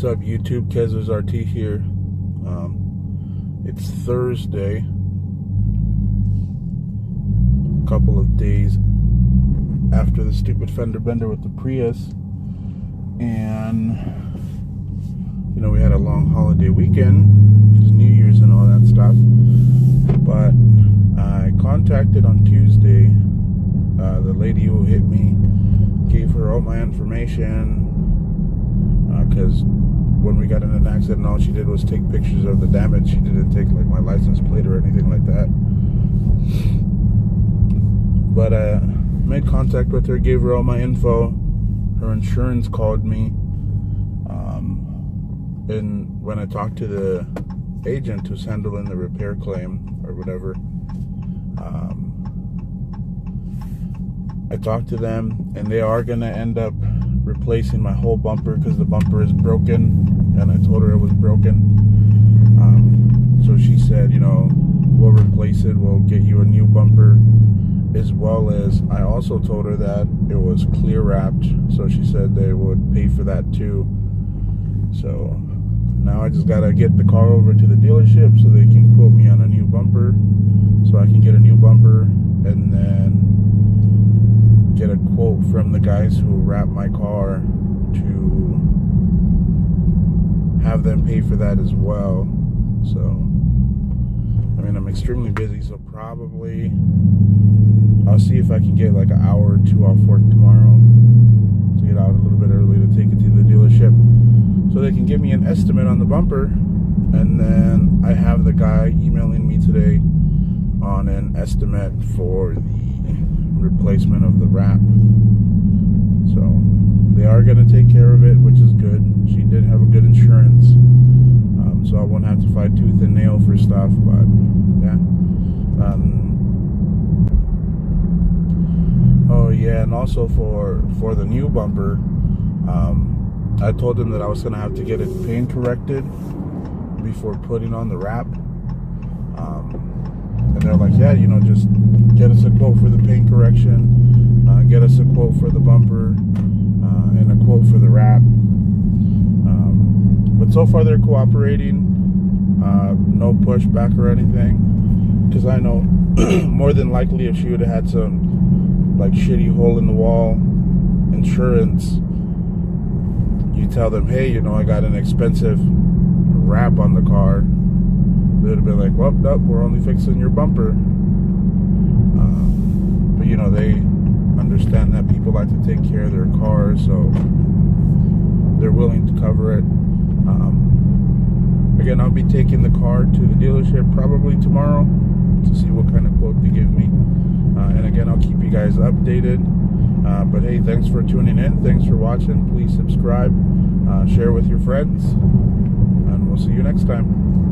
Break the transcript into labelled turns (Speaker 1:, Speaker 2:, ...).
Speaker 1: up, YouTube? Kez's RT here. It's Thursday, a couple of days after the stupid fender bender with the Prius, and you know, we had a long holiday weekend, which is New Year's and all that stuff. But I contacted on Tuesday the lady who hit me, gave her all my information, because when we got in an accident, all she did was take pictures of the damage. She didn't take like my license plate or anything like that. But I made contact with her, gave her all my info. Her insurance called me, and when I talked to the agent who's handling the repair claim or whatever, I talked to them, and they are gonna end up replacing my whole bumper because the bumper is broken, and I told her it was broken. So she said, you know, we'll replace it, we'll get you a new bumper, as well as I also told her that it was clear wrapped, so she said they would pay for that too. So now I just gotta get the car over to the dealership so they can quote me on a new bumper, so I can get a new bumper, and then get a quote from the guys who wrap my car to have them pay for that as well. So I mean, I'm extremely busy, so probably I'll see if I can get like an hour or two off work tomorrow to get out a little bit early to take it to the dealership so they can give me an estimate on the bumper. And then I have the guy emailing me today on an estimate for the replacement of the wrap. So they are going to take care of it, which is good. She did have a good insurance, so I won't have to fight tooth and nail for stuff. But yeah. Oh yeah, and also for the new bumper, I told them that I was going to have to get it paint corrected before putting on the wrap. And they're like, yeah, you know, just get us a quote for the paint correction, get us a quote for the bumper, and a quote for the wrap. But so far they're cooperating, no pushback or anything, because I know more than likely if she would have had some like shitty hole in the wall insurance, you tell them, hey, you know, I got an expensive wrap on the car, they would have been like, well, nope, we're only fixing your bumper. But you know, they understand that people like to take care of their cars, so they're willing to cover it. Again, I'll be taking the car to the dealership probably tomorrow to see what kind of quote they give me. And again, I'll keep you guys updated. But hey, thanks for tuning in. Thanks for watching. Please subscribe, share with your friends, and we'll see you next time.